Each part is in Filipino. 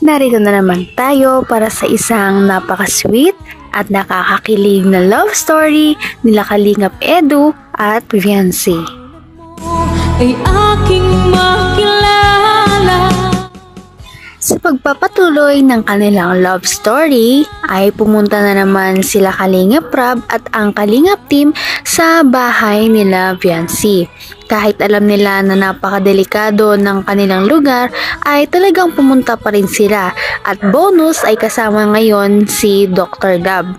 Narito na naman tayo para sa isang napaka-sweet at nakakakilig na love story nila Kalingap Edu at Viancy. Ay aking makilala. Sa pagpapatuloy ng kanilang love story ay pumunta na naman sila Kalingap Rab at ang Kalingap team sa bahay nila Viancy. Kahit alam nila na napakadelikado ng kanilang lugar ay talagang pumunta pa rin sila at bonus ay kasama ngayon si Dr. Gab.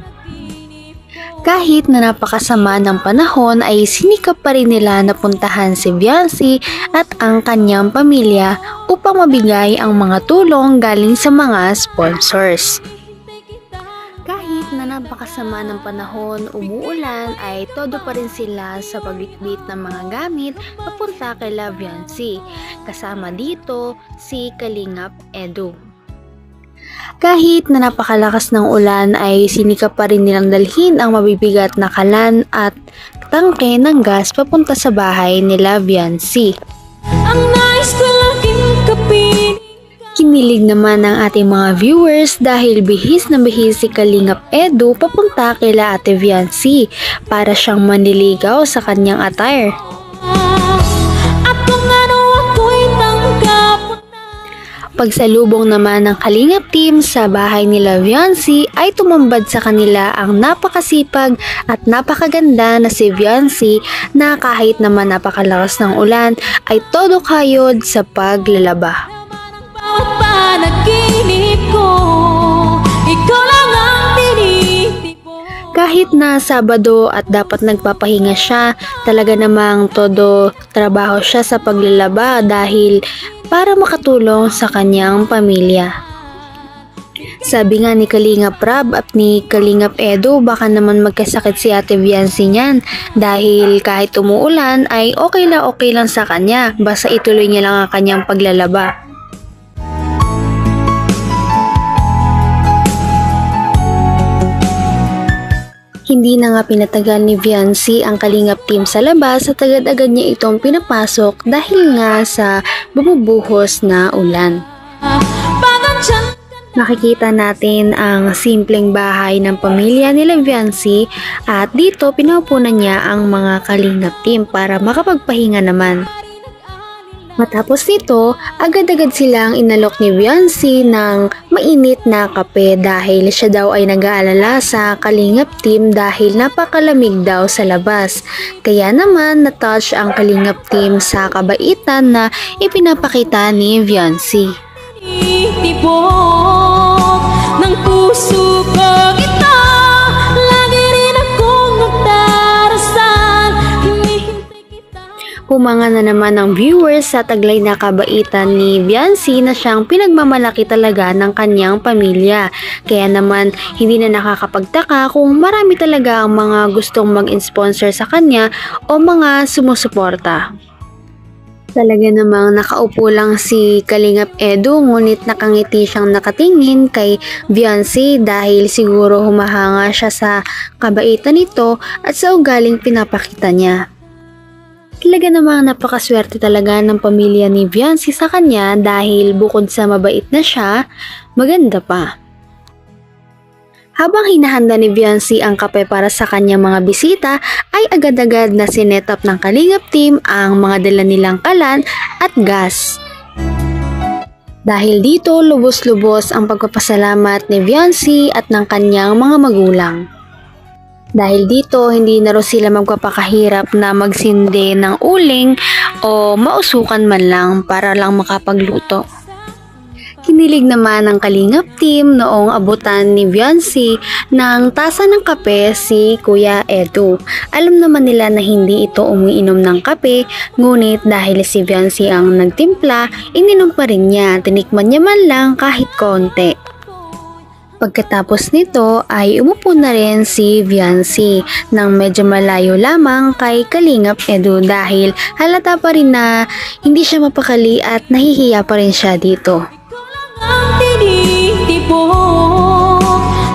Kahit na napakasama ng panahon ay sinikap pa rin nila na puntahan si Viancy at ang kanyang pamilya upang mabigay ang mga tulong galing sa mga sponsors. Kahit na napakasama ng panahon, umuulan ay todo pa rin sila sa pagbitbit ng mga gamit papunta kay Viancy. Kasama dito si Kalingap Edu. Kahit na napakalakas ng ulan ay sinikap pa rin nilang dalhin ang mabibigat na kalan at tangke ng gas papunta sa bahay nila Viancy. Ang nais ko laging kapiling. Kinilig naman ng ating mga viewers dahil bihis na bihis si Kalingap Edu papunta kila Ate Viancy para siyang manliligaw sa kanyang attire. At kung ano ako'y tanggap. Pagsalubong naman ng Kalingap team sa bahay nila Viancy ay tumambad sa kanila ang napakasipag at napakaganda na si Viancy na kahit naman napakalakas ng ulan ay todo kayod sa paglalaba. Bawat panaginip ko, ikaw lang ang tinitipo. Kahit na Sabado at dapat nagpapahinga siya, talaga namang todo trabaho siya sa paglalaba dahil para makatulong sa kanyang pamilya. Sabi nga ni Kalingap Rab at ni Kalingap Edu, baka naman magkasakit si Ate Viancy niyan dahil kahit umuulan ay okay lang sa kanya, basta ituloy niya lang ang kanyang paglalaba. Hindi na nga pinatagal ni Viancy ang Kalingap team sa labas at agad-agad niya itong pinapasok dahil nga sa bumubuhos na ulan. Nakikita natin ang simpleng bahay ng pamilya nila Viancy at dito pinaupunan niya ang mga Kalingap team para makapagpahinga naman. Matapos nito, agad-agad silang inalok ni Viancy ng mainit na kape dahil siya daw ay nag-aalala sa Kalingap team dahil napakalamig daw sa labas. Kaya naman na-touch ang Kalingap team sa kabaitan na ipinapakita ni Viancy. Tibok ng puso ko ito, lagi rin akong nagdarasal, hinihintay kita. Humanga na naman ang viewers sa taglay na kabaitan ni Viancy na siyang pinagmamalaki talaga ng kanyang pamilya. Kaya naman hindi na nakakapagtaka kung marami talaga ang mga gustong mag-sponsor sa kanya o mga sumusuporta. Talaga namang nakaupo lang si Kalingap Edu ngunit nakangiti siyang nakatingin kay Viancy dahil siguro humahanga siya sa kabaitan nito at sa ugaling pinapakita niya. Talaga namang napakaswerte talaga ng pamilya ni Viancy sa kanya dahil bukod sa mabait na siya, maganda pa. Habang hinahanda ni Viancy ang kape para sa kanyang mga bisita, ay agad-agad na sinetap ng Kalingap team ang mga dala nilang kalan at gas. Dahil dito, lubos-lubos ang pagpapasalamat ni Viancy at ng kanyang mga magulang. Dahil dito, hindi na rin sila magpapakahirap na magsindi ng uling o mausukan man lang para lang makapagluto. Kinilig naman ng Kalingap team noong abutan ni Viancy ng tasa ng kape si Kuya Edu. Alam naman nila na hindi ito umiinom ng kape, ngunit dahil si Viancy ang nagtimpla, ininom pa rin niya, tinikman niya man lang kahit konti. Pagkatapos nito ay umupo na rin si Viancy nang medyo malayo lamang kay Kalingap Edu dahil halata pa rin na hindi siya mapakali at nahihiya pa rin siya dito. Ang tinitibok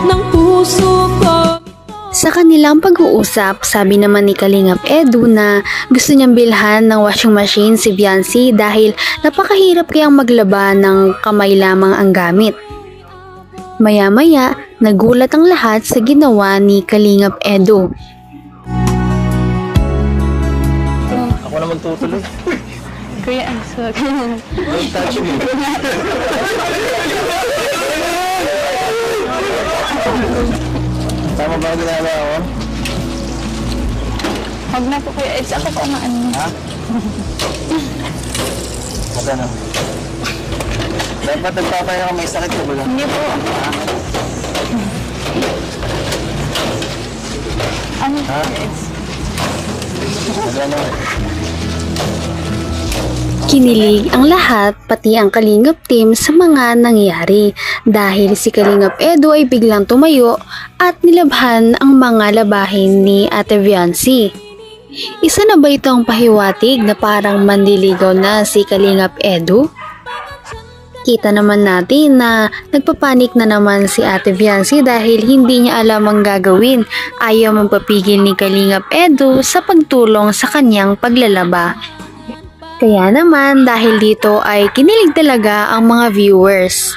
ng puso ko ito. Sa kanilang pag-uusap, sabi naman ni Kalingap Edu na gusto niyang bilhan ng washing machine si Viancy dahil napakahirap kayang maglaba ng kamay lamang ang gamit. Maya-maya, nagulat ang lahat sa ginawa ni Kalingap Edu. Ako na magtutuloy. Kuya, I'm sorry. Don't touch me. Tama ba ang ginagawa ko? Huwag na po kuya, it's ako po ang ano. Ha? At ano? Dapat nagpapaya ka, may sakit ka ba? Hindi po. Ano Ha? it's At ano? Kinilig ang lahat, pati ang Kalingap team sa mga nangyari dahil si Kalingap Edu ay biglang tumayo at nilabhan ang mga labahin ni Ate Viancy. Isa na ba itong pahiwatig na parang manliligaw na si Kalingap Edu? Kita naman natin na nagpapanik na naman si Ate Viancy dahil hindi niya alam ang gagawin. Ayaw magpapigil ni Kalingap Edu sa pagtulong sa kanyang paglalaba. Kaya naman dahil dito ay kinilig talaga ang mga viewers.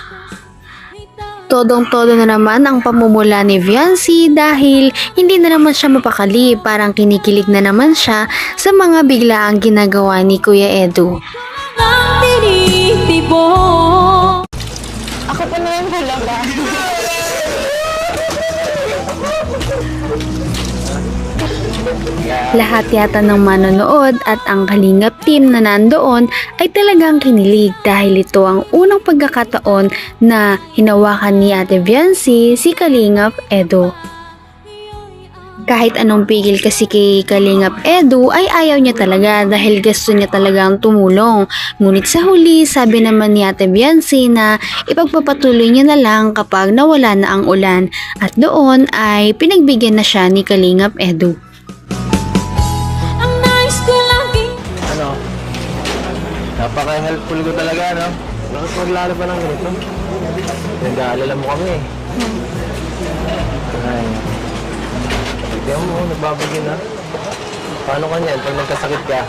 Todong-todo na naman ang pamumula ni Viancy dahil hindi na naman siya mapakali, parang kinikilig na naman siya sa mga biglaang ginagawa ni Kuya Edu. Ang tinitibok. ako po na yung hulaga. Lahat yata ng manonood at ang Kalingap team na nandoon ay talagang kinilig dahil ito ang unang pagkakataon na hinawakan ni Ate Viancy si Kalingap Edu. Kahit anong pigil kasi kay Kalingap Edu ay ayaw niya talaga dahil gusto niya talagang tumulong. Ngunit sa huli, sabi naman ni Ate Viancy na ipagpapatuloy niya na lang kapag nawala na ang ulan at doon ay pinagbigyan na siya ni Kalingap Edu. Ang nais ko laging Ano? Napaka-helpful ko talaga, no? Bakit maglalo pa ng ganito? Nag-aalala mo kami, eh. Ay. Tignan mo, nagbabagin, ha? Paano ka niyan pag nagkasakit ka?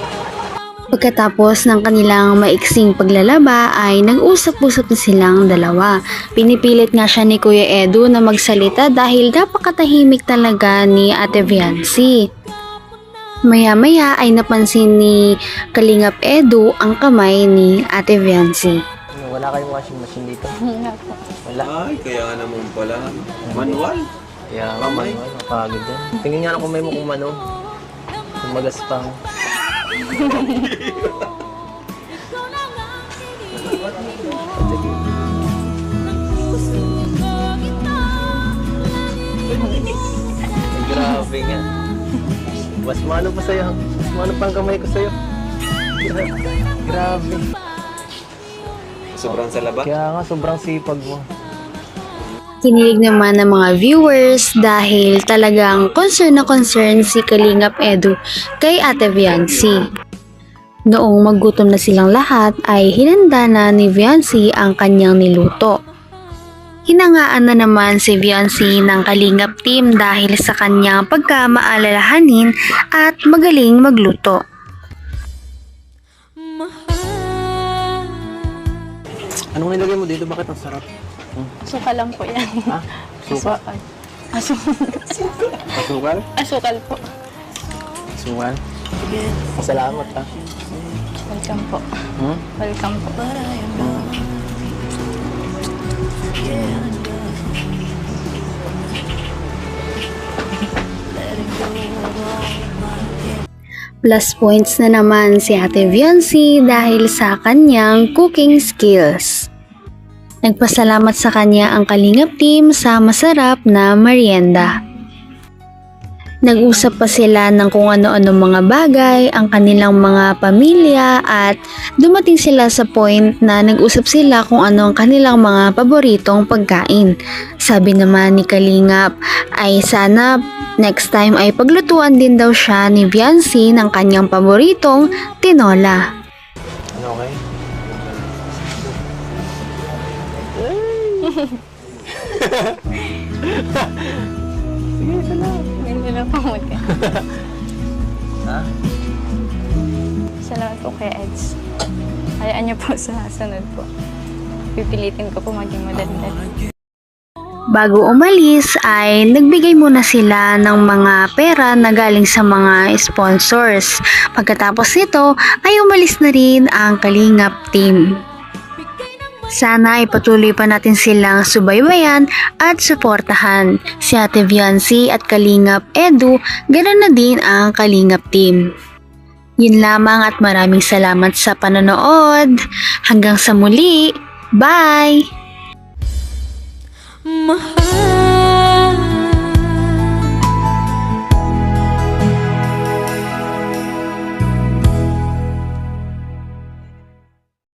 Pagkatapos ng kanilang maiksing paglalaba ay nag-usap-usap na silang dalawa. Pinipilit nga siya ni Kuya Edu na magsalita dahil napakatahimik talaga ni Ate Viancy. Maya-maya ay napansin ni Kalingap Edu ang kamay ni Ate Viancy. Wala kayong washing machine dito? Wala po. Wala. Ay, kaya nga naman pala. Manual. Kaya Kamay. mapagod din. Tingin nga ng kamay mo kung ano. Kung magaspang. Ay, grabe nga. Mas mano pa sa'yo. Mas mano pa ang kamay ko sa'yo. Grabe. Sobrang salaba. Kaya nga sobrang sipag mo. Kinilig naman ng mga viewers dahil talagang concern na concern si Kalingap Edu kay Ate Viancy. Noong maggutom na silang lahat ay hinanda na ni Viancy ang kanyang niluto. Hinangaan na naman si Viancy ng Kalingap team dahil sa kanyang pagkamaalalahanin at magaling magluto. mahal. Anong nilagay mo dito? Bakit ang sarap? Suka lang po yan. Ha? Suka? Asukal? Asukal po. Asukal? Salamat, ha? Welcome po. Hmm? Welcome po. Plus points na naman si Ate Viancy dahil sa kanyang cooking skills. Nagpasalamat sa kanya ang Kalingap team sa masarap na merienda. Nag-usap pa sila ng kung ano-ano mga bagay, ang kanilang mga pamilya at dumating sila sa point na nag-usap sila kung ano ang kanilang mga paboritong pagkain. Sabi naman ni Kalingap ay sana next time ay paglutuan din daw siya ni Viancy ng kanyang paboritong tinola. Ano, okay? Sige, salamat. Pamod ka. Ha? Salamat po kay Eds. Hayaan niyo po sa sunod po. Pipilitin ko po maging madaldal. Bago umalis ay nagbigay muna sila ng mga pera na galing sa mga sponsors. Pagkatapos nito ay umalis na rin ang Kalingap team. Sana ay patuloy pa natin silang subaybayan at suportahan. Si Ate Viancy at Kalingap Edu, ganoon na din ang Kalingap team. Yun lamang at maraming salamat sa panonood. Hanggang sa muli. Bye! Mahal